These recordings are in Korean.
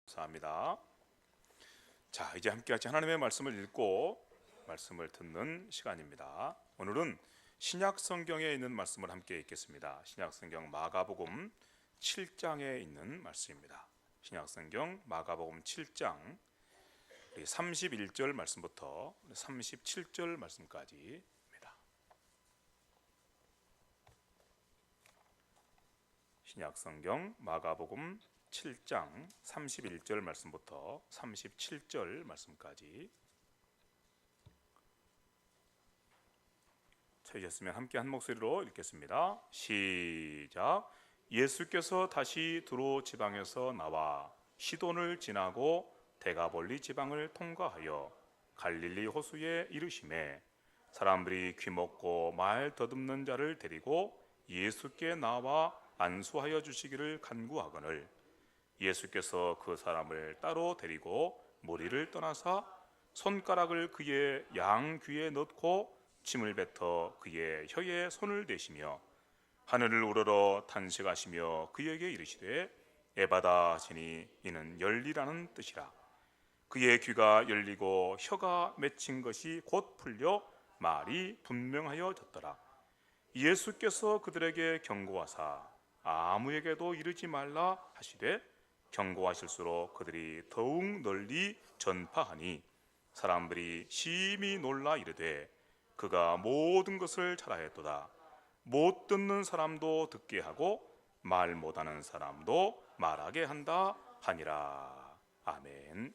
감사합니다. 자, 이제 함께같이 하나님의 말씀을 읽고 말씀을 듣는 시간입니다. 오늘은 신약 성경에 있는 말씀을 함께 읽겠습니다. 신약 성경 마가복음 7장에 있는 말씀입니다. 신약 성경 마가복음 7장 31절 말씀부터 37절 말씀까지입니다. 신약 성경 마가복음 7장 31절 말씀부터 37절 말씀까지 찾으셨으면 함께 한 목소리로 읽겠습니다. 시작. 예수께서 다시 두로 지방에서 나와 시돈을 지나고 데가볼리 지방을 통과하여 갈릴리 호수에 이르시매 사람들이 귀먹고 말 더듬는 자를 데리고 예수께 나와 안수하여 주시기를 간구하거늘 예수께서 그 사람을 따로 데리고 무리를 떠나사 손가락을 그의 양 귀에 넣고 침을 뱉어 그의 혀에 손을 대시며 하늘을 우러러 탄식하시며 그에게 이르시되 에바다 하시니 이는 열리라는 뜻이라. 그의 귀가 열리고 혀가 맺힌 것이 곧 풀려 말이 분명하여졌더라. 예수께서 그들에게 경고하사 아무에게도 이르지 말라 하시되 경고하실수록 그들이 더욱 널리 전파하니 사람들이 심히 놀라 이르되 그가 모든 것을 잘하였도다. 못 듣는 사람도 듣게 하고 말 못하는 사람도 말하게 한다 하니라. 아멘.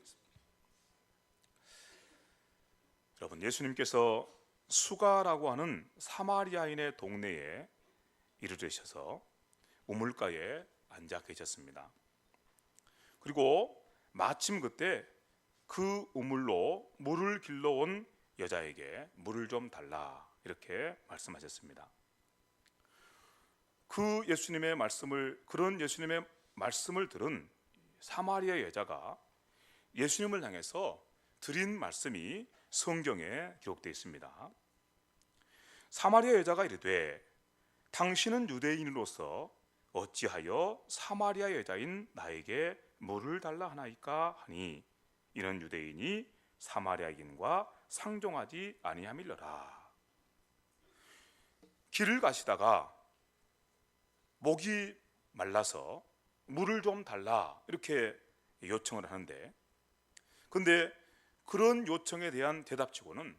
여러분, 예수님께서 수가라고 하는 사마리아인의 동네에 이르르셔서 우물가에 앉아 계셨습니다. 그리고 마침 그때 그 우물로 물을 길러온 여자에게 물을 좀 달라 이렇게 말씀하셨습니다. 그런 예수님의 말씀을 들은 사마리아 여자가 예수님을 향해서 드린 말씀이 성경에 기록되어 있습니다. 사마리아 여자가 이르되 당신은 유대인으로서 어찌하여 사마리아 여자인 나에게 물을 달라 하나이까 하니 이는 유대인이 사마리아인과 상종하지 아니함일러라. 길을 가시다가 목이 말라서 물을 좀 달라 이렇게 요청을 하는데, 근데 그런 요청에 대한 대답치고는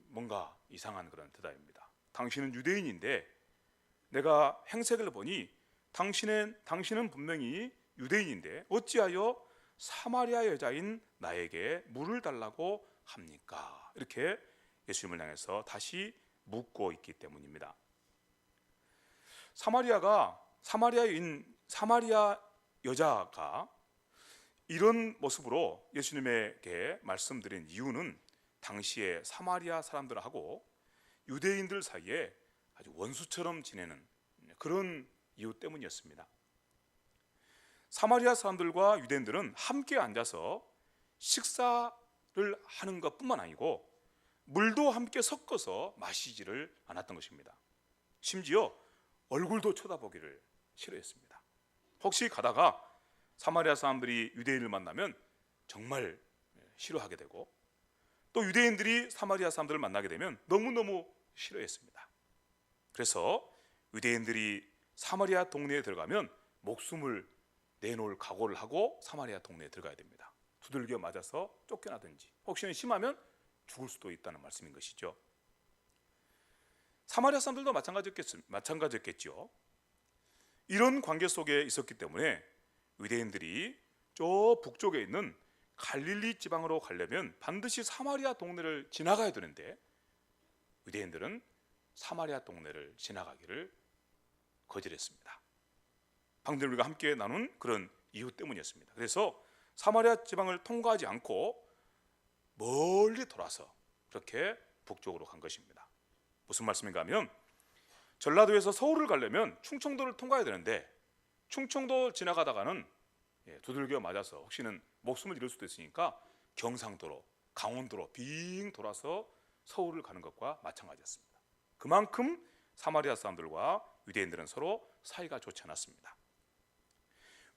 뭔가 이상한 그런 대답입니다. 당신은 유대인인데 내가 행색을 보니 당신은 분명히 유대인인데 어찌하여 사마리아 여자인 나에게 물을 달라고 합니까? 이렇게 예수님을 향해서 다시 묻고 있기 때문입니다. 사마리아 여자가 이런 모습으로 예수님에게 말씀드린 이유는 당시에 사마리아 사람들하고 유대인들 사이에 아주 원수처럼 지내는 그런 이유 때문이었습니다. 사마리아 사람들과 유대인들은 함께 앉아서 식사를 하는 것뿐만 아니고 물도 함께 섞어서 마시지를 않았던 것입니다. 심지어 얼굴도 쳐다보기를 싫어했습니다. 혹시 가다가 사마리아 사람들이 유대인을 만나면 정말 싫어하게 되고, 또 유대인들이 사마리아 사람들을 만나게 되면 너무너무 싫어했습니다. 그래서 유대인들이 사마리아 동네에 들어가면 목숨을 내놓을 각오를 하고 사마리아 동네에 들어가야 됩니다. 두들겨 맞아서 쫓겨나든지 혹시나 심하면 죽을 수도 있다는 말씀인 것이죠. 사마리아 사람들도 마찬가지였겠죠. 이런 관계 속에 있었기 때문에 유대인들이 저 북쪽에 있는 갈릴리 지방으로 가려면 반드시 사마리아 동네를 지나가야 되는데 유대인들은 사마리아 동네를 지나가기를 거절했습니다. 방금 우리가 함께 나눈 그런 이유 때문이었습니다. 그래서 사마리아 지방을 통과하지 않고 멀리 돌아서 그렇게 북쪽으로 간 것입니다. 무슨 말씀인가 하면 전라도에서 서울을 가려면 충청도를 통과해야 되는데 충청도 지나가다가는 두들겨 맞아서 혹시는 목숨을 잃을 수도 있으니까 경상도로, 강원도로 빙 돌아서 서울을 가는 것과 마찬가지였습니다. 그만큼 사마리아 사람들과 유대인들은 서로 사이가 좋지 않았습니다.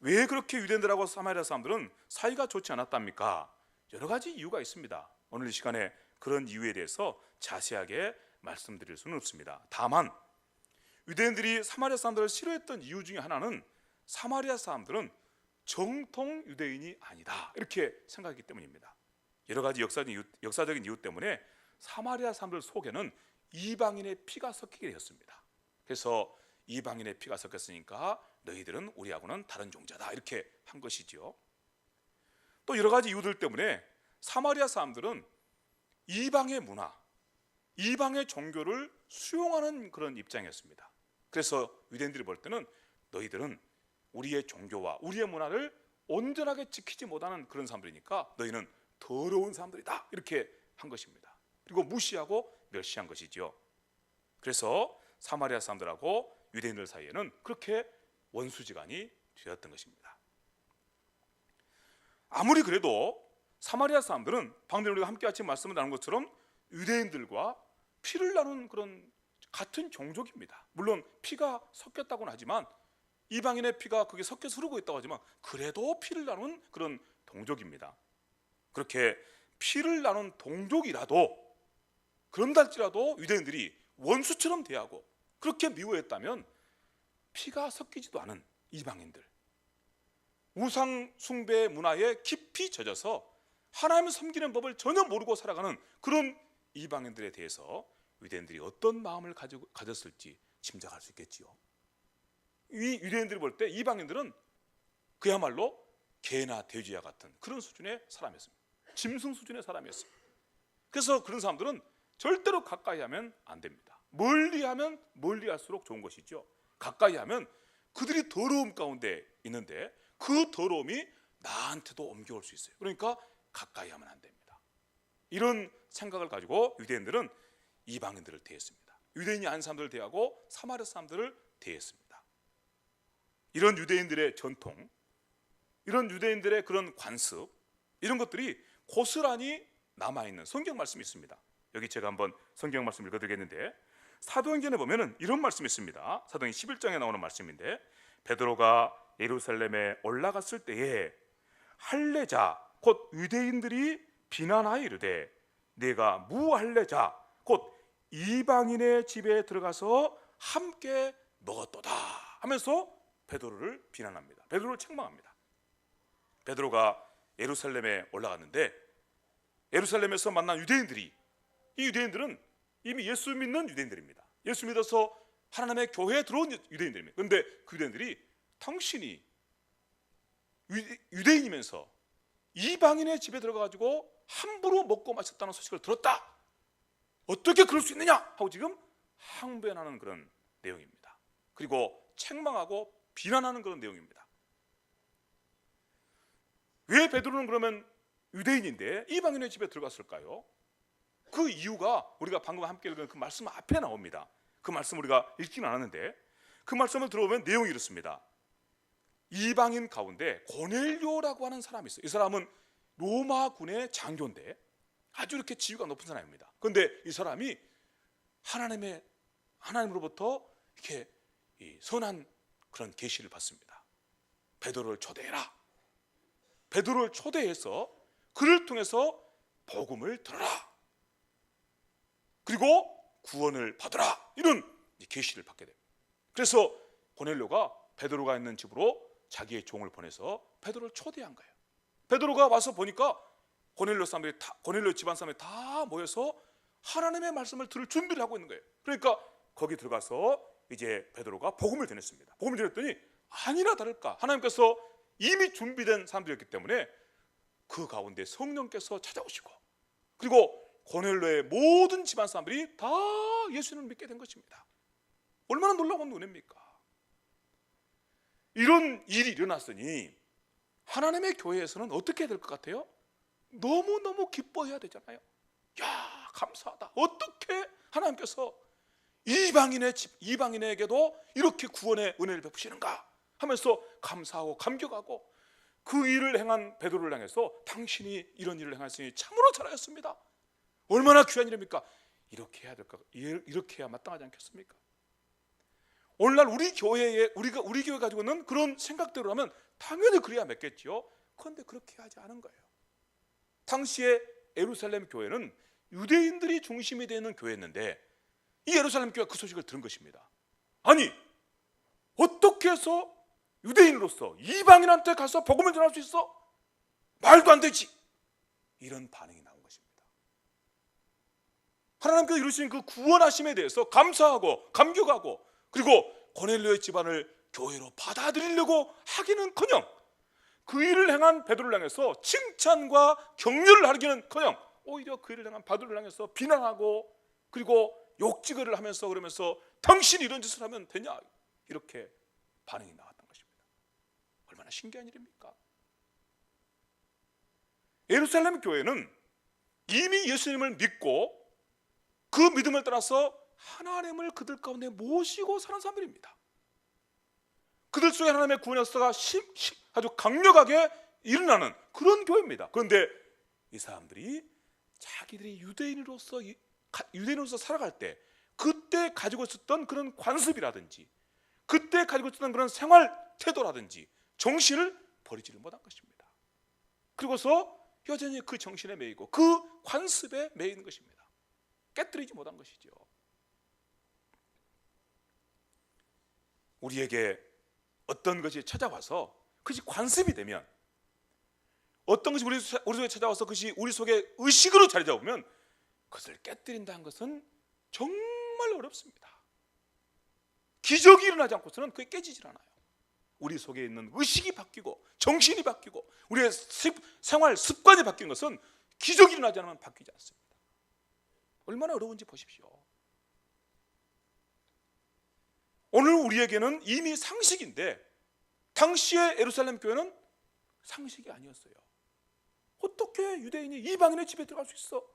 왜 그렇게 유대인들하고 사마리아 사람들은 사이가 좋지 않았답니까? 여러 가지 이유가 있습니다. 오늘 이 시간에 그런 이유에 대해서 자세하게 말씀드릴 수는 없습니다. 다만 유대인들이 사마리아 사람들을 싫어했던 이유 중에 하나는 사마리아 사람들은 정통 유대인이 아니다, 이렇게 생각했기 때문입니다. 여러 가지 역사적인 이유 때문에 사마리아 사람들 속에는 이방인의 피가 섞이게 되었습니다. 그래서 이방인의 피가 섞였으니까 너희들은 우리하고는 다른 종자다, 이렇게 한 것이지요. 또 여러 가지 이유들 때문에 사마리아 사람들은 이방의 문화, 이방의 종교를 수용하는 그런 입장이었습니다. 그래서 유대인들이 볼 때는 너희들은 우리의 종교와 우리의 문화를 온전하게 지키지 못하는 그런 사람들이니까 너희는 더러운 사람들이다, 이렇게 한 것입니다. 그리고 무시하고 멸시한 것이죠. 그래서 사마리아 사람들하고 유대인들 사이에는 그렇게 원수지간이 되었던 것입니다. 아무리 그래도 사마리아 사람들은 방금 우리가 함께 같이 말씀을 나눈 것처럼 유대인들과 피를 나눈 그런 같은 종족입니다. 물론 피가 섞였다고는 하지만, 이방인의 피가 그게 섞여서 흐르고 있다고 하지만 그래도 피를 나눈 그런 동족입니다. 그렇게 피를 나눈 동족이라도, 그런다 할지라도 유대인들이 원수처럼 대하고 그렇게 미워했다면 피가 섞이지도 않은 이방인들, 우상 숭배 문화에 깊이 젖어서 하나님을 섬기는 법을 전혀 모르고 살아가는 그런 이방인들에 대해서 유대인들이 어떤 마음을 가졌을지 짐작할 수 있겠지요. 이 유대인들이 볼 때 이방인들은 그야말로 개나 돼지와 같은 그런 수준의 사람이었습니다. 짐승 수준의 사람이었습니다. 그래서 그런 사람들은 절대로 가까이 하면 안 됩니다. 멀리 하면 멀리 할수록 좋은 것이죠. 가까이 하면 그들이 더러움 가운데 있는데 그 더러움이 나한테도 옮겨올 수 있어요. 그러니까 가까이 하면 안 됩니다. 이런 생각을 가지고 유대인들은 이방인들을 대했습니다. 유대인이 아닌 사람들을 대하고 사마리아 사람들을 대했습니다. 이런 유대인들의 전통, 이런 유대인들의 그런 관습, 이런 것들이 고스란히 남아있는 성경 말씀이 있습니다. 여기 제가 한번 성경 말씀 읽어드리겠는데, 사도행전에 보면은 이런 말씀이 있습니다. 사도행 11장에 나오는 말씀인데, 베드로가 예루살렘에 올라갔을 때에 할례자 곧 유대인들이 비난하여 이르되 내가 무할례자 곧 이방인의 집에 들어가서 함께 먹었도다 하면서 베드로를 비난합니다. 베드로를 책망합니다. 베드로가 예루살렘에 올라갔는데 예루살렘에서 만난 유대인들이, 이 유대인들은 이미 예수 믿는 유대인들입니다. 예수 믿어서 하나님의 교회에 들어온 유대인들입니다. 그런데 그 유대인들이 당신이 유대인이면서 이방인의 집에 들어가가지고 함부로 먹고 마셨다는 소식을 들었다, 어떻게 그럴 수 있느냐 하고 지금 항변하는 그런 내용입니다. 그리고 책망하고 비난하는 그런 내용입니다. 왜 베드로는 그러면 유대인인데 이방인의 집에 들어갔을까요? 그 이유가 우리가 방금 함께 읽은 그 말씀 앞에 나옵니다. 그 말씀 우리가 읽지는 않았는데 그 말씀을 들어보면 내용이 이렇습니다. 이방인 가운데 고넬료라고 하는 사람이 있어요. 이 사람은 로마군의 장교인데 아주 이렇게 지위가 높은 사람입니다. 그런데 이 사람이 하나님으로부터 이렇게 선한 그런 계시를 받습니다. 베드로를 초대해라. 베드로를 초대해서 그를 통해서 복음을 들어라. 그리고 구원을 받으라. 이런 계시를 받게 됩니다. 그래서 고넬료가 베드로가 있는 집으로 자기의 종을 보내서 베드로를 초대한 거예요. 베드로가 와서 보니까 고넬료 집안 사람들이 다 모여서 하나님의 말씀을 들을 준비를 하고 있는 거예요. 그러니까 거기 들어가서 이제 베드로가 복음을 전했습니다. 복음을 전했더니 아니나 다를까 하나님께서 이미 준비된 사람들이었기 때문에 그 가운데 성령께서 찾아오시고, 그리고 고넬료의 모든 집안 사람들이 다 예수님을 믿게 된 것입니다. 얼마나 놀라운 은혜입니까? 이런 일이 일어났으니 하나님의 교회에서는 어떻게 해야 될 것 같아요? 너무너무 기뻐해야 되잖아요. 야, 감사하다. 어떻게 하나님께서 이방인에게도 이렇게 구원의 은혜를 베푸시는가 하면서 감사하고 감격하고, 그 일을 행한 베드로를 향해서 당신이 이런 일을 행했으니 참으로 잘하였습니다. 얼마나 귀한 일입니까? 이렇게 해야 될까? 이렇게 해야 마땅하지 않겠습니까? 오늘날 우리 교회에 우리 교회 가지고 있는 그런 생각대로라면 당연히 그래야 맺겠죠. 그런데 그렇게 하지 않은 거예요. 당시에 예루살렘 교회는 유대인들이 중심이 되는 교회였는데 이 예루살렘 교회가 그 소식을 들은 것입니다. 아니, 어떻게 해서 유대인으로서 이방인한테 가서 복음을 전할 수 있어? 말도 안 되지. 이런 반응이 나온 것입니다. 하나님께서 이루신 그 구원하심에 대해서 감사하고 감격하고, 그리고 고넬료의 집안을 교회로 받아들이려고 하기는커녕 그 일을 행한 베드로를 향해서 칭찬과 격려를 하기는커녕 오히려 그 일을 행한 바울을 향해서 비난하고, 그리고 욕지거리를 하면서 그러면서 당신이 이런 짓을 하면 되냐, 이렇게 반응이 나왔던 것입니다. 얼마나 신기한 일입니까? 예루살렘 교회는 이미 예수님을 믿고 그 믿음을 따라서 하나님을 그들 가운데 모시고 사는 사람들입니다. 그들 속에 하나님의 구원의 역사가 아주 강력하게 일어나는 그런 교회입니다. 그런데 이 사람들이 자기들이 유대인으로서 살아갈 때 그때 가지고 있었던 그런 관습이라든지 그때 가지고 있었던 그런 생활 태도라든지 정신을 버리지를 못한 것입니다. 그리고서 여전히 그 정신에 매이고 그 관습에 매이는 것입니다. 깨뜨리지 못한 것이죠. 우리에게 어떤 것이 찾아와서 그것이 관습이 되면, 어떤 것이 우리 속에 찾아와서 그것이 우리 속에 의식으로 자리 잡으면 그것을 깨뜨린다는 것은 정말 어렵습니다. 기적이 일어나지 않고서는 그게 깨지질 않아요. 우리 속에 있는 의식이 바뀌고 정신이 바뀌고 우리의 생활 습관이 바뀌는 것은 기적이 일어나지 않으면 바뀌지 않습니다. 얼마나 어려운지 보십시오. 오늘 우리에게는 이미 상식인데 당시의 예루살렘 교회는 상식이 아니었어요. 어떻게 유대인이 이방인의 집에 들어갈 수 있어?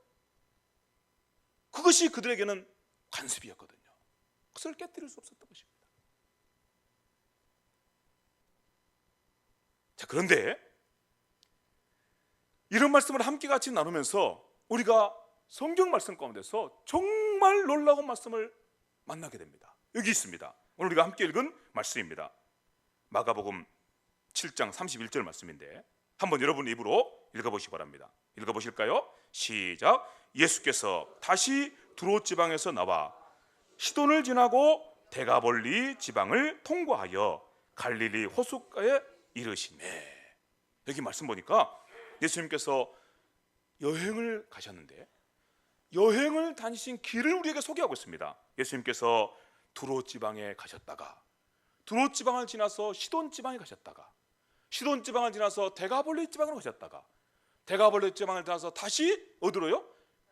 그것이 그들에게는 관습이었거든요. 그것을 깨뜨릴 수 없었던 것입니다. 자, 그런데 이런 말씀을 함께 같이 나누면서 우리가 성경 말씀 가운데서 정말 놀라운 말씀을 만나게 됩니다. 여기 있습니다. 오늘 우리가 함께 읽은 말씀입니다. 마가복음 7장 31절 말씀인데 한번 여러분 입으로 읽어보시기 바랍니다. 읽어보실까요? 시작. 예수께서 다시 두로 지방에서 나와 시돈을 지나고 데가볼리 지방을 통과하여 갈릴리 호숫가에 이르시매. 여기 말씀 보니까 예수님께서 여행을 가셨는데 여행을 다니신 길을 우리에게 소개하고 있습니다. 예수님께서 두로 지방에 가셨다가 두로 지방을 지나서 시돈 지방에 가셨다가 시돈 지방을 지나서 데가볼리 지방으로 가셨다가 데가볼리 지방을 지나서 다시 어디로요?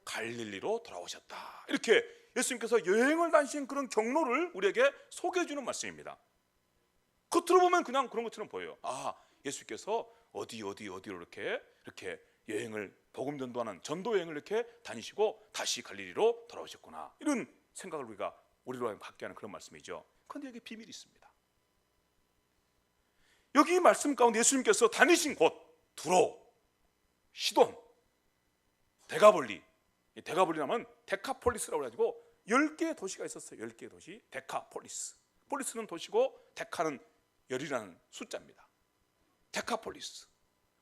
갈릴리로 돌아오셨다. 이렇게 예수님께서 여행을 다니신 그런 경로를 우리에게 소개해 주는 말씀입니다. 겉으로 보면 그냥 그런 것처럼 보여요. 아, 예수께서 어디로 이렇게 여행을 복음 전도하는 전도 여행을 이렇게 다니시고 다시 갈릴리로 돌아오셨구나. 이런 생각을 우리로 하여금 갖게 하는 그런 말씀이죠. 그런데 여기 비밀이 있습니다. 여기 말씀 가운데 예수님께서 다니신 곳 두로, 시돈, 데가볼리. 데가볼리라면 데카폴리스라고 해가지고 10개의 도시가 있었어요. 10개의 도시. 데카폴리스. 폴리스는 도시고 데카는 열이라는 숫자입니다. 데카폴리스.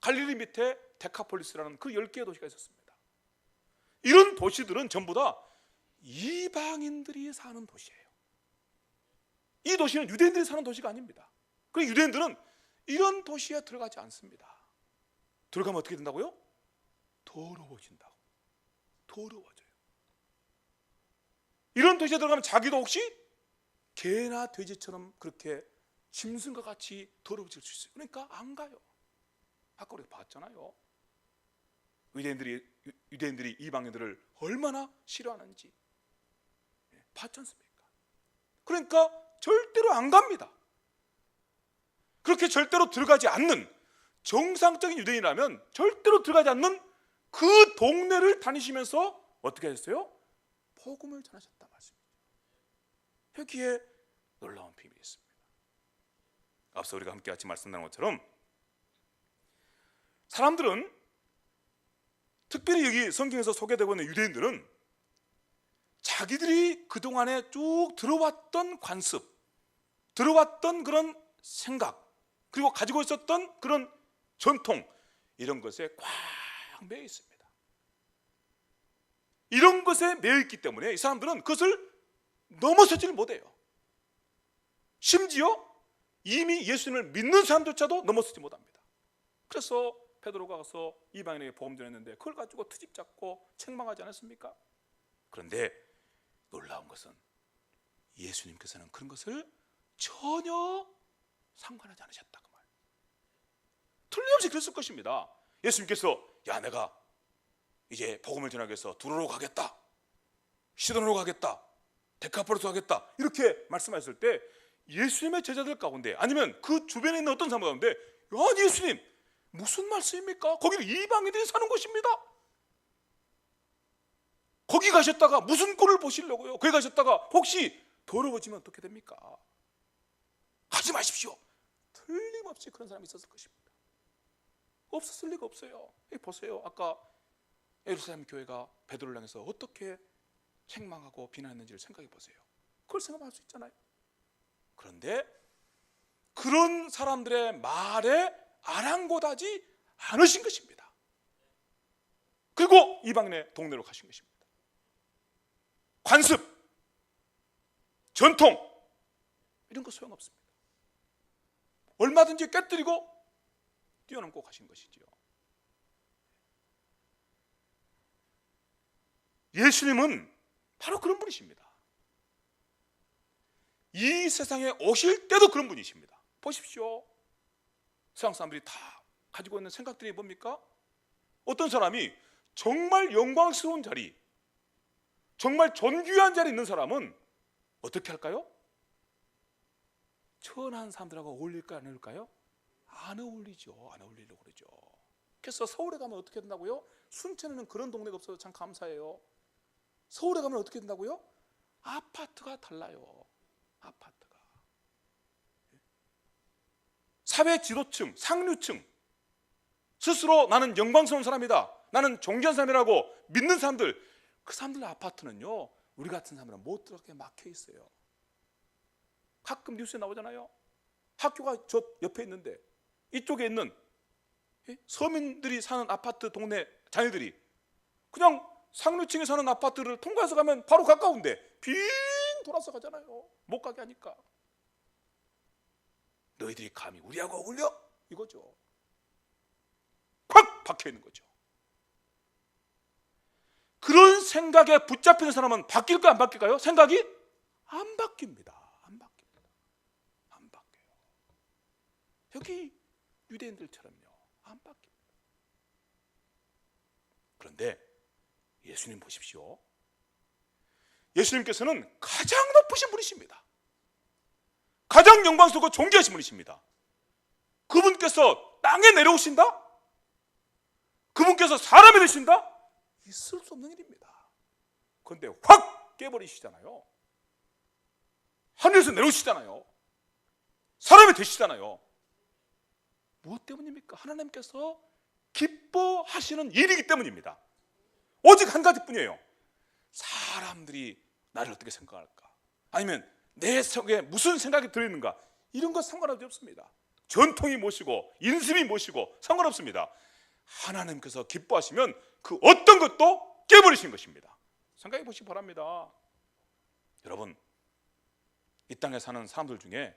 갈릴리 밑에 데카폴리스라는 그 10개의 도시가 있었습니다. 이런 도시들은 전부 다 이방인들이 사는 도시예요. 이 도시는 유대인들이 사는 도시가 아닙니다. 그 유대인들은 이런 도시에 들어가지 않습니다. 들어가면 어떻게 된다고요? 더러워진다고. 더러워져요. 이런 도시에 들어가면 자기도 혹시 개나 돼지처럼 그렇게 짐승과 같이 더러워질 수 있어요. 그러니까 안 가요. 아까 우리가 봤잖아요. 유대인들이 이방인들을 얼마나 싫어하는지 봤지 않습니까? 그러니까 절대로 안 갑니다. 그렇게 절대로 들어가지 않는 정상적인 유대인이라면 절대로 들어가지 않는 그 동네를 다니시면서 어떻게 하셨어요? 복음을 전하셨다 말씀이죠. 여기에 놀라운 비밀이 있습니다. 앞서 우리가 함께 같이 말씀 나눈 것처럼 사람들은, 특별히 여기 성경에서 소개되고 있는 유대인들은 자기들이 그동안에 쭉 들어왔던 관습, 들어왔던 그런 생각, 그리고 가지고 있었던 그런 전통, 이런 것에 꽉 매여 있습니다. 이런 것에 매여 있기 때문에 이 사람들은 그것을 넘어서지를 못해요. 심지어 이미 예수님을 믿는 사람조차도 넘어서지 못합니다. 그래서 베드로가 가서 이방인에게 복음 전했는데 그걸 가지고 트집 잡고 책망하지 않았습니까? 그런데 놀라운 것은 예수님께서는 그런 것을 전혀 상관하지 않으셨다 그 말. 틀림없이 그랬을 것입니다. 예수님께서 야 내가 이제 복음을 전하기 위해서 두로로 가겠다, 시돈으로 가겠다, 데카폴리스로 가겠다 이렇게 말씀하셨을 때 예수님의 제자들 가운데 아니면 그 주변에 있는 어떤 사람 가운데 야 예수님 무슨 말씀입니까? 거기는 이방인들이 사는 곳입니다. 거기 가셨다가 무슨 꼴을 보시려고요? 거기 가셨다가 혹시 더러워지면 어떻게 됩니까? 하지 마십시오. 틀림없이 그런 사람이 있었을 것입니다. 없었을 리가 없어요. 보세요. 아까 예루살렘 교회가 베드로를 향해서 어떻게 책망하고 비난했는지를 생각해 보세요. 그걸 생각할 수 있잖아요. 그런데 그런 사람들의 말에 아랑곳하지 않으신 것입니다. 그리고 이방인의 동네로 가신 것입니다. 관습, 전통 이런 거 소용없습니다. 얼마든지 깨뜨리고 뛰어넘고 가신 것이지요. 예수님은 바로 그런 분이십니다. 이 세상에 오실 때도 그런 분이십니다. 보십시오. 세상 사람들이 다 가지고 있는 생각들이 뭡니까? 어떤 사람이 정말 영광스러운 자리, 정말 존귀한 자리에 있는 사람은 어떻게 할까요? 천한 사람들하고 어울릴까요? 안 어울릴까요? 안 어울리죠. 안 어울리려고 그러죠. 그래서 서울에 가면 어떻게 된다고요? 순천에는 그런 동네가 없어서 참 감사해요. 서울에 가면 어떻게 된다고요? 아파트가 달라요. 아파트가. 사회 지도층, 상류층, 스스로 나는 영광스러운 사람이다, 나는 존귀한 사람이라고 믿는 사람들, 그 사람들 아파트는요 우리 같은 사람은 못 들어가게 막혀 있어요. 가끔 뉴스에 나오잖아요. 학교가 저 옆에 있는데 이쪽에 있는 서민들이 사는 아파트 동네 자녀들이 그냥 상류층에 사는 아파트를 통과해서 가면 바로 가까운데 빙 돌아서 가잖아요. 못 가게 하니까. 너희들이 감히 우리하고 어울려? 이거죠. 콱 박혀 있는 거죠. 그런 생각에 붙잡히는 사람은 바뀔까요? 안 바뀔까요? 생각이 안 바뀝니다. 안 바뀝니다. 안 바뀌어요. 여기 유대인들처럼요. 안 바뀝니다. 그런데 예수님 보십시오. 예수님께서는 가장 높으신 분이십니다. 가장 영광스럽고 존귀하신 분이십니다. 그분께서 땅에 내려오신다? 그분께서 사람이 되신다? 있을 수 없는 일입니다. 그런데 확 깨버리시잖아요. 하늘에서 내려오시잖아요. 사람이 되시잖아요. 무엇 때문입니까? 하나님께서 기뻐하시는 일이기 때문입니다. 오직 한 가지뿐이에요. 사람들이 나를 어떻게 생각할까? 아니면 내 속에 무슨 생각이 들어있는가? 이런 것 상관없이 없습니다. 전통이 무엇이고 인습이 무엇이고 상관없습니다. 하나님께서 기뻐하시면 그 어떤 것도 깨버리신 것입니다. 생각해 보시기 바랍니다. 여러분, 이 땅에 사는 사람들 중에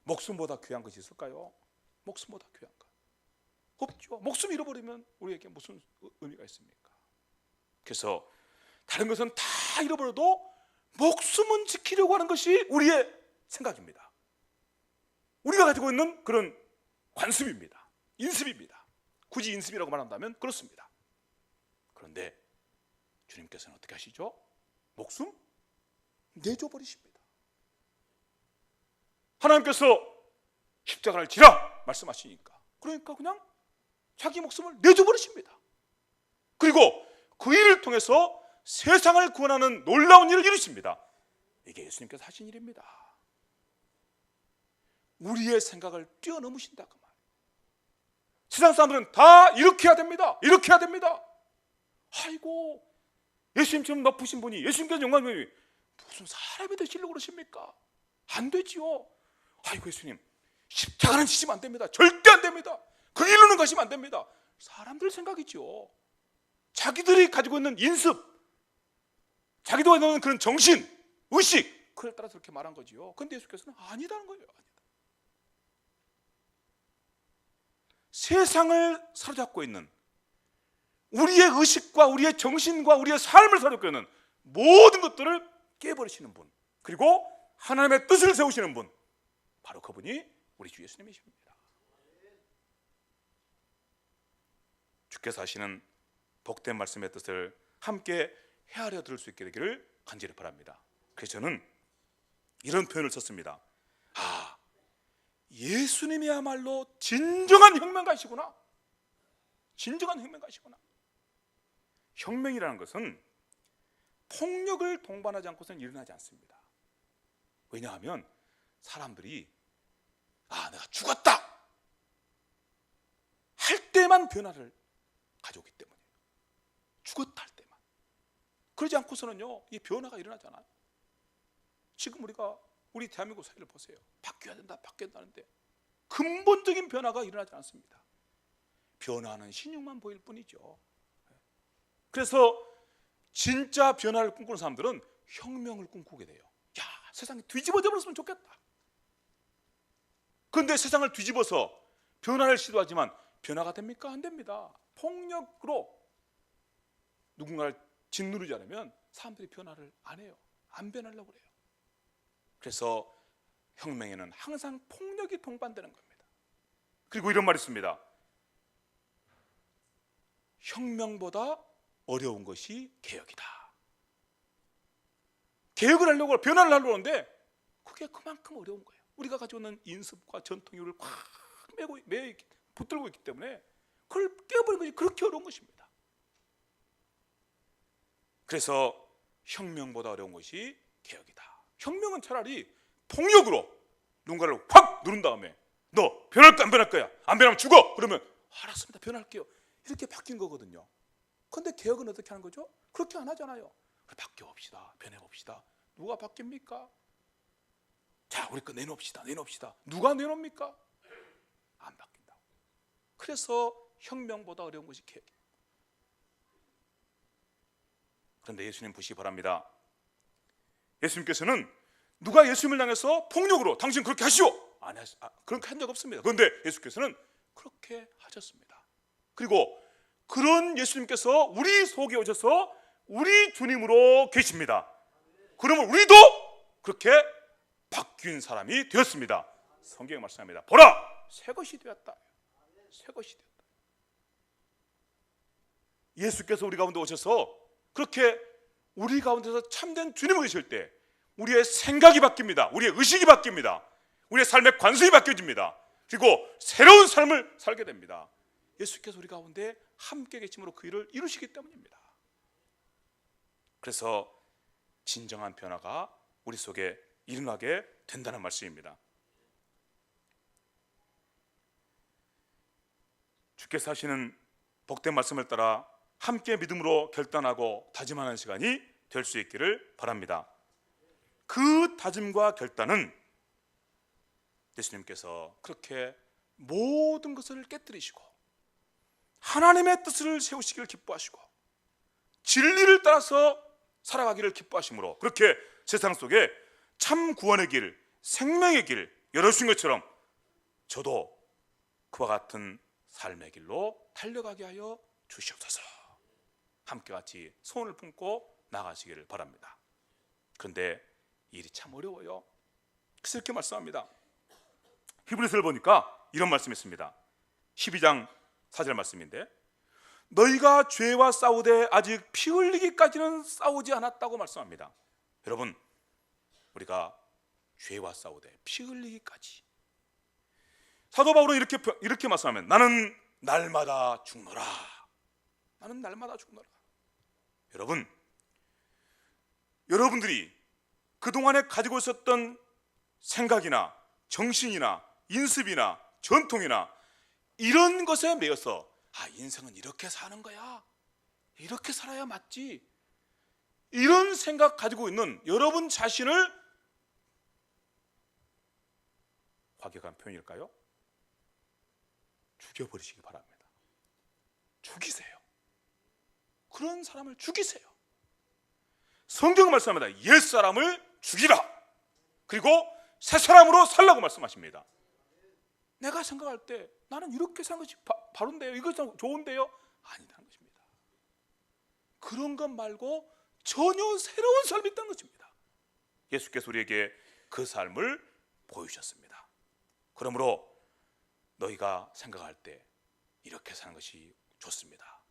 목숨보다 귀한 것이 있을까요? 목숨보다 귀한 것 없죠. 목숨 잃어버리면 우리에게 무슨 의미가 있습니까? 그래서 다른 것은 다 잃어버려도 목숨은 지키려고 하는 것이 우리의 생각입니다. 우리가 가지고 있는 그런 관습입니다. 인습입니다. 굳이 인습이라고 말한다면 그렇습니다. 그런데 주님께서는 어떻게 하시죠? 목숨 내줘버리십니다. 하나님께서 십자가를 지라 말씀하시니까 그러니까 그냥 자기 목숨을 내줘버리십니다. 그리고 그 일을 통해서 세상을 구원하는 놀라운 일을 이루십니다. 이게 예수님께서 하신 일입니다. 우리의 생각을 뛰어넘으신다 그 말. 세상 사람들은 다 이렇게 해야 됩니다. 이렇게 해야 됩니다. 아이고 예수님처럼 높으신 분이, 예수님께서 영광의 분이 무슨 사람이 되시려고 그러십니까? 안 되지요. 아이고 예수님, 십자가는 지시면 안 됩니다. 절대 안 됩니다. 그 길로는 가시면 안 됩니다. 사람들 생각이죠. 자기들이 가지고 있는 인습, 자기도 가지고 있는 그런 정신, 의식, 그에 따라서 그렇게 말한 거지요. 그런데 예수께서는 아니다는 거예요. 아니다. 세상을 사로잡고 있는 우리의 의식과 우리의 정신과 우리의 삶을 사로잡고 있는 모든 것들을 깨버리시는 분, 그리고 하나님의 뜻을 세우시는 분, 바로 그분이 우리 주 예수님이십니다. 주께서 하시는 복된 말씀의 뜻을 함께 헤아려 들을 수 있게 되기를 간절히 바랍니다. 그래서 저는 이런 표현을 썼습니다. 아, 예수님이야말로 진정한 혁명가시구나. 진정한 혁명가시구나. 혁명이라는 것은 폭력을 동반하지 않고서는 일어나지 않습니다. 왜냐하면 사람들이 내가 죽었다 할 때만 변화를 가져오기 때문이에요. 죽었다 할 때만. 그러지 않고서는요, 이 변화가 일어나잖아요. 지금 우리 대한민국 사회를 보세요. 바뀌어야 된다, 바뀌어야 된다는데 근본적인 변화가 일어나지 않습니다. 변화는 신용만 보일 뿐이죠. 그래서 진짜 변화를 꿈꾸는 사람들은 혁명을 꿈꾸게 돼요. 야, 세상이 뒤집어져 버렸으면 좋겠다. 그런데 세상을 뒤집어서 변화를 시도하지만 변화가 됩니까? 안 됩니다. 폭력으로 누군가를 짓누르지 않으면 사람들이 변화를 안 해요. 안 변하려고 그래요. 그래서 혁명에는 항상 폭력이 동반되는 겁니다. 그리고 이런 말이 있습니다. 혁명보다 어려운 것이 개혁이다. 개혁을 하려고, 변화를 하려고 하는데 그게 그만큼 어려운 거예요. 우리가 가지고 있는 인습과 전통이 우리를 꽉 붙들고 있기 때문에 그걸 깨버리는 것이 그렇게 어려운 것입니다. 그래서 혁명보다 어려운 것이 개혁이다. 혁명은 차라리 폭력으로 누군가를 확 누른 다음에 너 변할까 안 변할 거야? 안 변하면 죽어! 그러면 알았습니다, 변할게요. 이렇게 바뀐 거거든요. 그런데 개혁은 어떻게 하는 거죠? 그렇게 안 하잖아요. 바뀌어봅시다, 변해봅시다. 누가 바뀝니까? 자, 우리 거 내놓읍시다. 누가 내놓습니까? 안 바뀐다. 그래서 혁명보다 어려운 것이 개혁입니다. 그런데 예수님 보시기 바랍니다. 예수님께서는 누가 예수님을 향해서 폭력으로 당신 그렇게 하시오! 그렇게 한 적 없습니다. 그런데 예수께서는 그렇게 하셨습니다. 그리고 그런 예수님께서 우리 속에 오셔서 우리 주님으로 계십니다. 그러면 우리도 그렇게 바뀐 사람이 되었습니다. 성경에 말씀합니다. 보라! 새 것이 되었다. 새 것이 되었다. 예수께서 우리 가운데 오셔서 그렇게 우리 가운데서 참된 주님이 계실 때 우리의 생각이 바뀝니다. 우리의 의식이 바뀝니다. 우리의 삶의 관습이 바뀌어집니다. 그리고 새로운 삶을 살게 됩니다. 예수께서 우리 가운데 함께 계심으로 그 일을 이루시기 때문입니다. 그래서 진정한 변화가 우리 속에 일어나게 된다는 말씀입니다. 주께서 하시는 복된 말씀을 따라 함께 믿음으로 결단하고 다짐하는 시간이 될 수 있기를 바랍니다. 그 다짐과 결단은 예수님께서 그렇게 모든 것을 깨뜨리시고 하나님의 뜻을 세우시기를 기뻐하시고 진리를 따라서 살아가기를 기뻐하심으로 그렇게 세상 속에 참 구원의 길, 생명의 길 열어주신 것처럼 저도 그와 같은 삶의 길로 달려가게 하여 주시옵소서. 함께 같이 손을 품고 나가시기를 바랍니다. 그런데 일이 참 어려워요. 그래서 이렇게 말씀합니다. 히브리서를 보니까 이런 말씀이 있습니다. 12장 4절 말씀인데 너희가 죄와 싸우되 아직 피 흘리기까지는 싸우지 않았다고 말씀합니다. 여러분, 우리가 죄와 싸우되 피 흘리기까지, 사도 바울은 이렇게 말씀하면 나는 날마다 죽노라. 나는 날마다 죽노라. 여러분들이 그동안에 가지고 있었던 생각이나 정신이나 인습이나 전통이나 이런 것에 매여서 인생은 이렇게 사는 거야, 이렇게 살아야 맞지, 이런 생각 가지고 있는 여러분 자신을 과격한 표현일까요? 죽여버리시기 바랍니다. 죽이세요. 그런 사람을 죽이세요. 성경은 말씀합니다. 옛 사람을 죽이라. 그리고 새 사람으로 살라고 말씀하십니다. 내가 생각할 때 나는 이렇게 사는 것이 바른데요, 이거 좋은데요, 아니라는 것입니다. 그런 것 말고 전혀 새로운 삶이 있다는 것입니다. 예수께서 우리에게 그 삶을 보여주셨습니다. 그러므로 너희가 생각할 때 이렇게 사는 것이 좋습니다,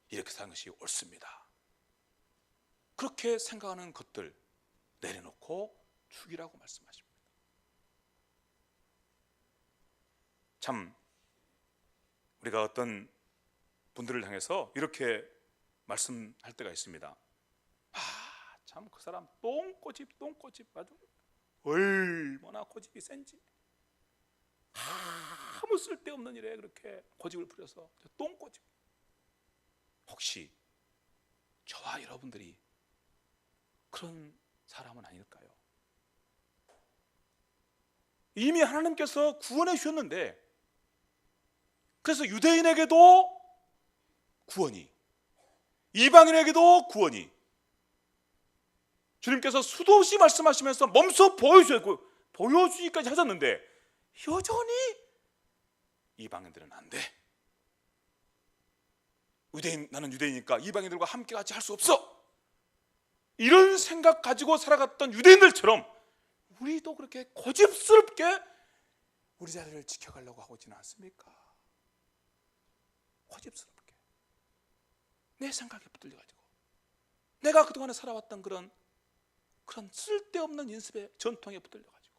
이렇게 사는 것이 옳습니다, 그렇게 생각하는 것들 내려놓고 죽이라고 말씀하십니다. 참 우리가 어떤 분들을 향해서 이렇게 말씀할 때가 있습니다. 참 그 사람 똥꼬집 아주 얼마나 고집이 센지, 아무 쓸데없는 일에 그렇게 고집을 부려서 똥꼬집. 혹시 저와 여러분들이 그런 사람은 아닐까요? 이미 하나님께서 구원해 주셨는데, 그래서 유대인에게도 구원이, 이방인에게도 구원이, 주님께서 수도 없이 말씀하시면서 몸소 보여주기까지 하셨는데 여전히 이방인들은 안 돼. 나는 유대인이니까 이방인들과 함께 같이 할 수 없어. 이런 생각 가지고 살아갔던 유대인들처럼 우리도 그렇게 고집스럽게 우리 자리를 지켜가려고 하고 있지는 않습니까? 고집스럽게 내 생각에 붙들려가지고 내가 그동안에 살아왔던 그런 쓸데없는 인습의 전통에 붙들려가지고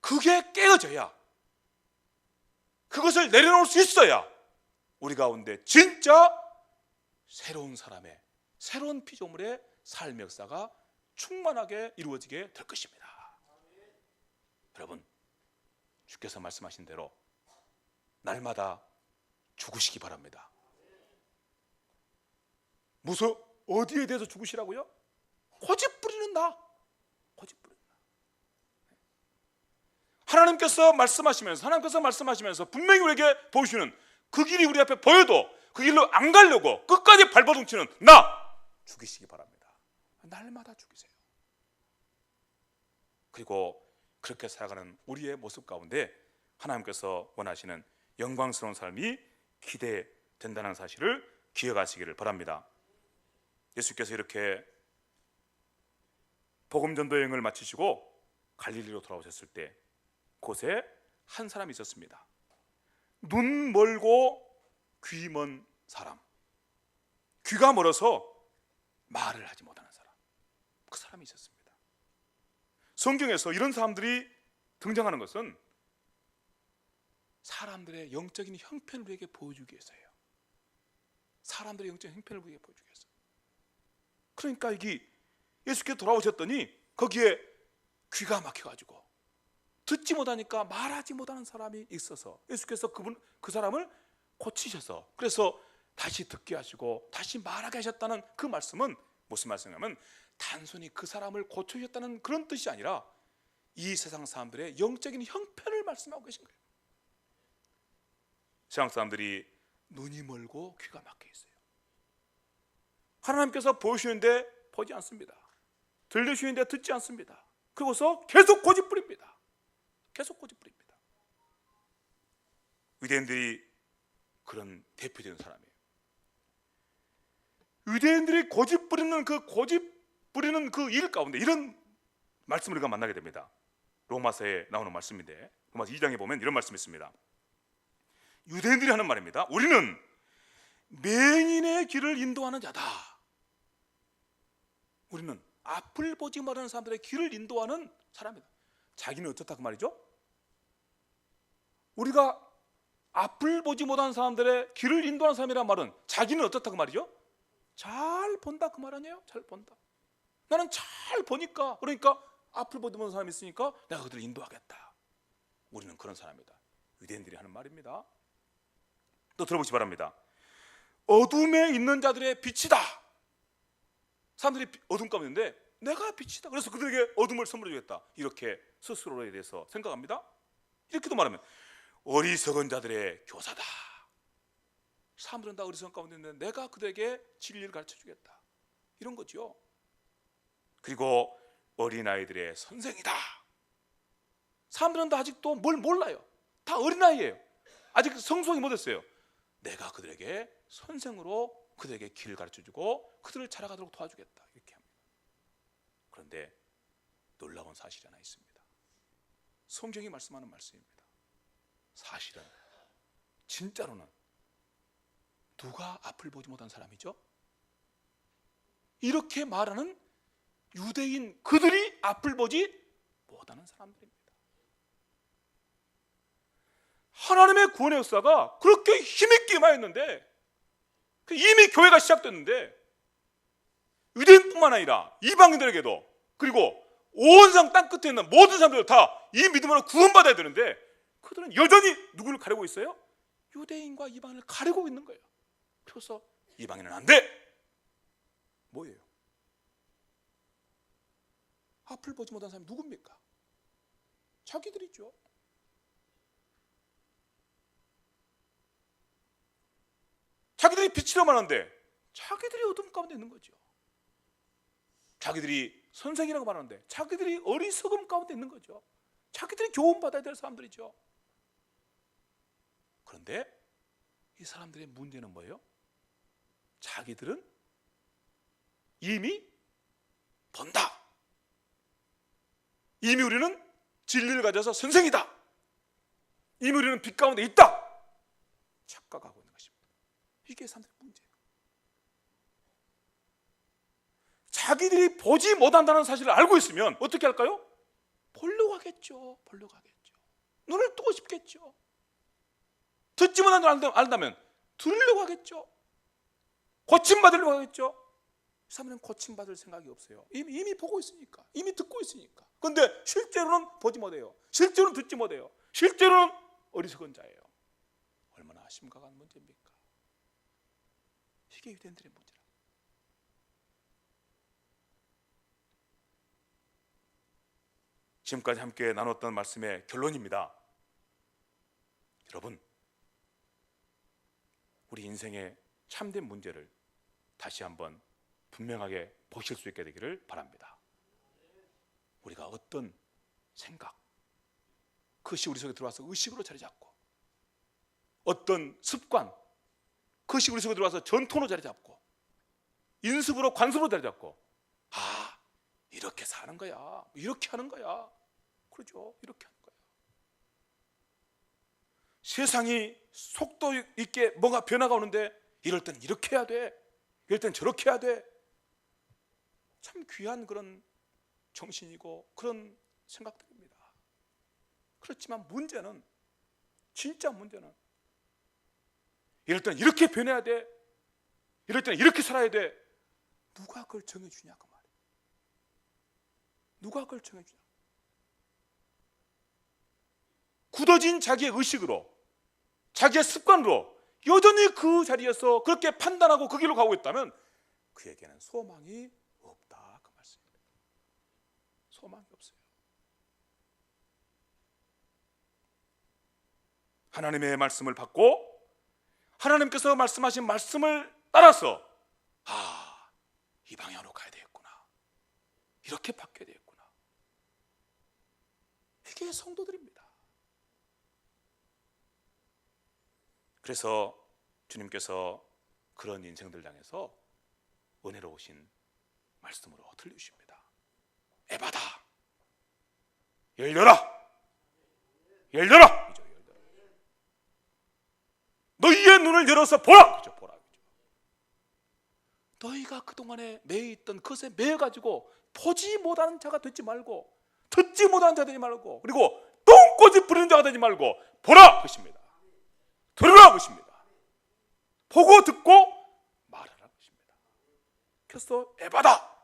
그게 깨어져야, 그것을 내려놓을 수 있어야 우리 가운데 진짜 새로운 사람의, 새로운 피조물의 삶의 역사가 충만하게 이루어지게 될 것입니다. 여러분, 주께서 말씀하신 대로 날마다 죽으시기 바랍니다. 무슨 어디에 대해서 죽으시라고요? 고집 부리는 나. 하나님께서 말씀하시면서 분명히 우리에게 보여주시는 그 길이 우리 앞에 보여도 그 길로 안 가려고 끝까지 발버둥치는 나 죽이시기 바랍니다. 날마다 죽이세요. 그리고 그렇게 살아가는 우리의 모습 가운데 하나님께서 원하시는 영광스러운 삶이 기대된다는 사실을 기억하시기를 바랍니다. 예수께서 이렇게 복음 전도 여행을 마치시고 갈릴리로 돌아오셨을 때 곳에 한 사람이 있었습니다. 눈 멀고 귀 먼 사람, 귀가 멀어서 말을 하지 못하는 사람, 그 사람이 있었습니다. 성경에서 이런 사람들이 등장하는 것은 사람들의 영적인 형편을 우리에게 보여주기 위해서예요. 사람들의 영적인 형편을 우리에게 보여주기 위해서. 그러니까 이게 예수께서 돌아오셨더니 거기에 귀가 막혀가지고 듣지 못하니까 말하지 못하는 사람이 있어서 예수께서 그 사람을 고치셔서, 그래서 다시 듣게 하시고 다시 말하게 하셨다는 그 말씀은 무슨 말씀이냐면 단순히 그 사람을 고쳐주셨다는 그런 뜻이 아니라 이 세상 사람들의 영적인 형편을 말씀하고 계신 거예요. 세상 사람들이 눈이 멀고 귀가 막혀 있어요. 하나님께서 보여주시는데 보지 않습니다. 들려주시는데 듣지 않습니다. 그리고서 계속 고집부립니다. 유대인들이 그런 대표되는 사람이에요. 유대인들이 고집부리는 그 일 가운데 이런 말씀을 우리가 만나게 됩니다. 로마서에 나오는 말씀인데 로마서 2장에 보면 이런 말씀이 있습니다. 유대인들이 하는 말입니다. 우리는 맹인의 길을 인도하는 자다. 우리는 앞을 보지 못하는 사람들의 길을 인도하는 사람이다. 자기는 어떻다고 말이죠? 우리가 앞을 보지 못하는 사람들의 길을 인도하는 사람이란 말은 자기는 어떻다고 말이죠? 잘 본다 그 말 아니에요? 잘 본다. 나는 잘 보니까, 그러니까 앞을 보지 못하는 사람이 있으니까 내가 그들을 인도하겠다. 우리는 그런 사람이다. 유대인들이 하는 말입니다. 또 들어보시기 바랍니다. 어둠에 있는 자들의 빛이다. 사람들이 어둠 가운데 있는데 내가 빛이다. 그래서 그들에게 어둠을 선물해 주겠다. 이렇게 스스로에 대해서 생각합니다. 이렇게도 말하면 어리석은 자들의 교사다. 사람들은 다 어리석은 가운데 있는데 내가 그들에게 진리를 가르쳐 주겠다. 이런 거죠. 그리고 어린아이들의 선생이다. 사람들은 다 아직도 뭘 몰라요. 다 어린아이예요. 아직 성숙이 못했어요. 내가 그들에게 선생으로 그들에게 길을 가르쳐주고 그들을 자라가도록 도와주겠다. 이렇게 합니다. 그런데 놀라운 사실이 하나 있습니다. 성경이 말씀하는 말씀입니다. 사실은 진짜로는 누가 앞을 보지 못한 사람이죠? 이렇게 말하는 유대인 그들이 앞을 보지 못하는 사람들입니다. 하나님의 구원의 역사가 그렇게 힘있게 임하였는데 이미 교회가 시작됐는데 유대인뿐만 아니라 이방인들에게도 그리고 온 세상 땅끝에 있는 모든 사람들 다 이 믿음으로 구원받아야 되는데 그들은 여전히 누구를 가리고 있어요? 유대인과 이방인을 가리고 있는 거예요. 그래서 이방인은 안 돼! 뭐예요? 앞을 보지 못한 사람이 누굽니까? 자기들이죠. 자기들이 빛이라고 하는데 자기들이 어둠 가운데 있는 거죠. 자기들이 선생이라고 말하는데 자기들이 어리석음 가운데 있는 거죠. 자기들이 교훈받아야 될 사람들이죠. 그런데 이 사람들의 문제는 뭐예요? 자기들은 이미 본다. 이미 우리는 진리를 가져서 선생이다. 이미 우리는 빛 가운데 있다. 착각하고 있는 것입니다. 이게 사람들의 문제예요. 자기들이 보지 못한다는 사실을 알고 있으면 어떻게 할까요? 보려고 하겠죠. 보려고 하겠죠. 눈을 뜨고 싶겠죠. 듣지 못한 줄 안다면 들으려고 하겠죠. 고침받으려고 하겠죠. 이 사람은 고침받을 생각이 없어요. 이미 보고 있으니까. 이미 듣고 있으니까. 그런데 실제로는 보지 못해요. 실제로는 듣지 못해요. 실제로는 어리석은 자예요. 얼마나 심각한 문제입니까? 이게 유대인들의 문제라. 지금까지 함께 나눴던 말씀의 결론입니다. 여러분, 우리 인생의 참된 문제를 다시 한번 분명하게 보실 수 있게 되기를 바랍니다. 우리가 어떤 생각, 그것이 우리 속에 들어와서 의식으로 자리 잡고, 어떤 습관, 그것이 우리 속에 들어와서 전통으로 자리 잡고, 인습으로 관습으로 자리 잡고, 아, 이렇게 사는 거야, 이렇게 하는 거야, 그렇죠? 이렇게 하는 거야. 세상이 속도 있게 뭔가 변화가 오는데 이럴 때는 이렇게 해야 돼, 이럴 때는 저렇게 해야 돼. 참 귀한 그런 정신이고 그런 생각들입니다. 그렇지만 문제는, 진짜 문제는 이럴 때는 이렇게 변해야 돼, 이럴 때는 이렇게 살아야 돼. 누가 그걸 정해주냐 그 말이에요. 누가 그걸 정해주냐. 굳어진 자기의 의식으로, 자기의 습관으로 여전히 그 자리에서 그렇게 판단하고 그 길로 가고 있다면 그에게는 소망이 없다 그 말씀입니다. 소망이 없어요. 하나님의 말씀을 받고 하나님께서 말씀하신 말씀을 따라서 이 방향으로 가야 되겠구나, 이렇게 바뀌어야 되겠구나. 이게 성도들입니다. 그래서 주님께서 그런 인생들 향해서 은혜로우신 말씀으로 들려주십니다. 에바다, 열려라, 열려라. 너희의 눈을 열어서 보라. 그죠? 보라. 그죠? 너희가 그동안에 매여 있던 그것에 매여가지고 보지 못하는 자가 되지 말고, 듣지 못하는 자가 되지 말고, 그리고 똥꼬집 부리는 자가 되지 말고 보라 것입니다. 들으라 것입니다. 보고 듣고 말하라 것입니다. 그래서 에바다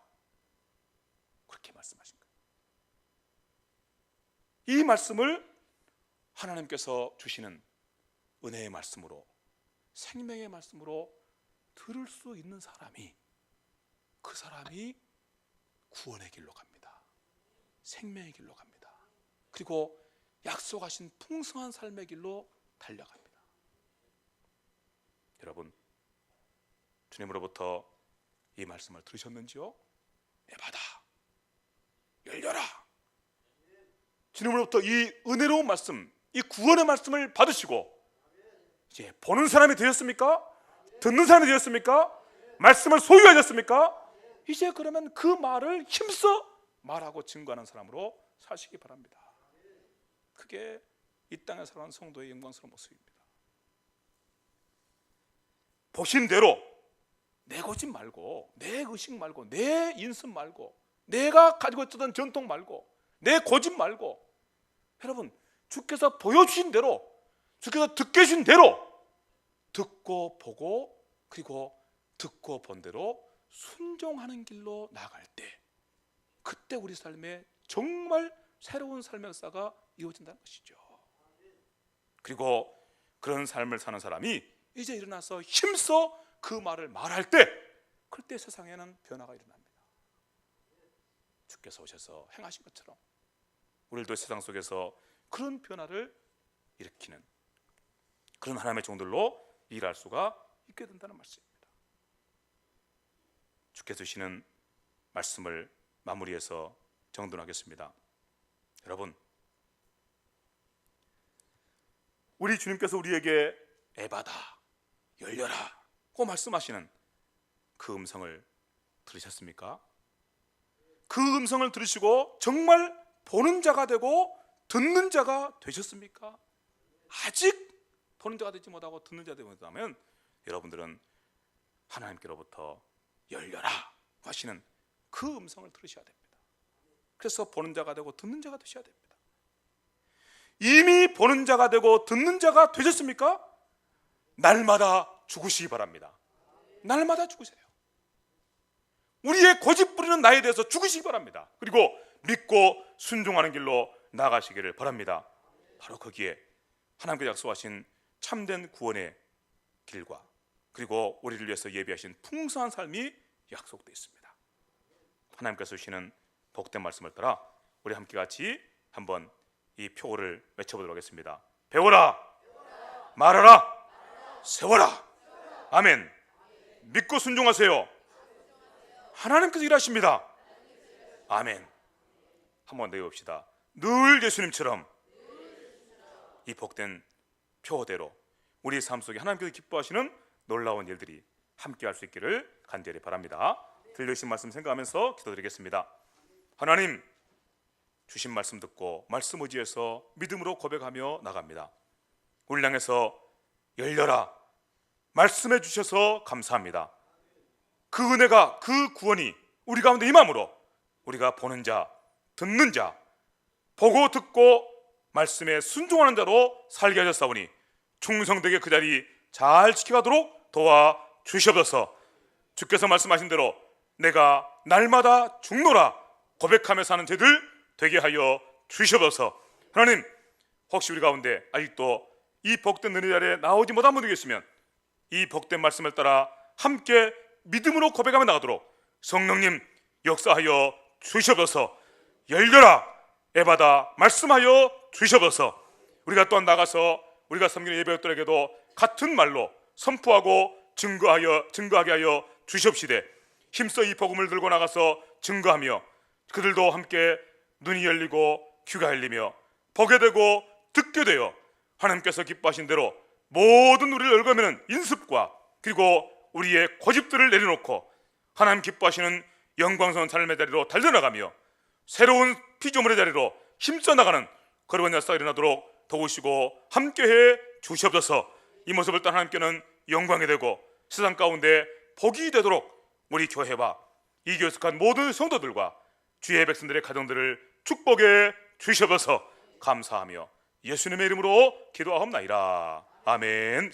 그렇게 말씀하신 거예요. 이 말씀을 하나님께서 주시는 은혜의 말씀으로, 생명의 말씀으로 들을 수 있는 사람이, 그 사람이 구원의 길로 갑니다. 생명의 길로 갑니다. 그리고 약속하신 풍성한 삶의 길로 달려갑니다. 여러분, 주님으로부터 이 말씀을 들으셨는지요? 에바다, 열려라. 주님으로부터 이 은혜로운 말씀, 이 구원의 말씀을 받으시고 이제 보는 사람이 되셨습니까? 듣는 사람이 되셨습니까? 말씀을 소유하셨습니까? 이제 그러면 그 말을 힘써 말하고 증거하는 사람으로 사시기 바랍니다. 그게 이 땅에 살아가는 성도의 영광스러운 모습입니다. 보신 대로 내 고집 말고, 내 의식 말고, 내 인습 말고, 내가 가지고 있던 전통 말고, 내 고집 말고, 여러분, 주께서 보여주신 대로, 주께서 듣게 해주신 대로 듣고 보고, 그리고 듣고 본 대로 순종하는 길로 나갈 때, 그때 우리 삶에 정말 새로운 삶의 역사가 이루어진다는 것이죠. 그리고 그런 삶을 사는 사람이 이제 일어나서 힘써 그 말을 말할 때, 그때 세상에는 변화가 일어납니다. 주께서 오셔서 행하신 것처럼 우리도 세상 속에서 그런 변화를 일으키는 그런 하나님의 종들로 일할 수가 있게 된다는 말씀입니다. 주께서 주시는 말씀을 마무리해서 정돈하겠습니다. 여러분, 우리 주님께서 우리에게 에바다, 열려라 고 말씀하시는 그 음성을 들으셨습니까? 그 음성을 들으시고 정말 보는 자가 되고 듣는 자가 되셨습니까? 아직 보는 자가 되지 못하고 듣는 자가 되지 못하면 여러분들은 하나님께로부터 열려라 하시는 그 음성을 들으셔야 됩니다. 그래서 보는 자가 되고 듣는 자가 되셔야 됩니다. 이미 보는 자가 되고 듣는 자가 되셨습니까? 날마다 죽으시기 바랍니다. 날마다 죽으세요. 우리의 고집 부리는 나에 대해서 죽으시기 바랍니다. 그리고 믿고 순종하는 길로 나가시기를 바랍니다. 바로 거기에 하나님께서 약속하신 참된 구원의 길과 그리고 우리를 위해서 예비하신 풍성한 삶이 약속되어 있습니다. 하나님께서 주시는 복된 말씀을 따라 우리 함께 같이 한번 이 표고를 외쳐보도록 하겠습니다. 배워라, 말하라, 세워라. 아멘. 믿고 순종하세요. 하나님께서 일하십니다. 아멘. 한번 내봅시다. 늘 예수님처럼 이 복된 표대로 우리 삶 속에 하나님께서 기뻐하시는 놀라운 일들이 함께 할 수 있기를 간절히 바랍니다. 들려주신 말씀 생각하면서 기도드리겠습니다. 하나님, 주신 말씀 듣고 말씀 의지해서 믿음으로 고백하며 나갑니다. 우리를 향해서 열려라 말씀해 주셔서 감사합니다. 그 은혜가, 그 구원이 우리 가운데 임함으로 우리가 보는 자, 듣는 자, 보고 듣고 말씀에 순종하는 자로 살게 하셨사오니 충성되게 그 자리 잘 지켜가도록 도와주시옵소서. 주께서 말씀하신 대로 내가 날마다 죽노라 고백하며 사는 죄들 되게 하여 주시옵소서. 하나님, 혹시 우리 가운데 아직도 이 복된 은혜 자리에 나오지 못한 분이 계시면 이 복된 말씀을 따라 함께 믿음으로 고백하며 나가도록 성령님 역사하여 주시옵소서. 열려라 에바다 말씀하여 주시옵소서. 우리가 또한 나가서 우리가 섬기는 예배역들에게도 같은 말로 선포하고 증거하게 하여 주시옵시되 힘써 이 복음을 들고 나가서 증거하며 그들도 함께 눈이 열리고 귀가 열리며 보게 되고 듣게 되어 하나님께서 기뻐하신 대로 모든 우리를 얽어매는 인습과 그리고 우리의 고집들을 내려놓고 하나님 기뻐하시는 영광스러운 삶의 자리로 달려나가며 새로운 피조물의 자리로 힘써 나가는 거룩한 역사가 일어나도록 도우시고 함께해 주시옵소서. 이 모습을 따라 하나님께는 영광이 되고 세상 가운데 복이 되도록 우리 교회와 이 교회에 속한 모든 성도들과 주의 백성들의 가정들을 축복해 주시옵소서. 감사하며 예수님의 이름으로 기도하옵나이다. 아멘.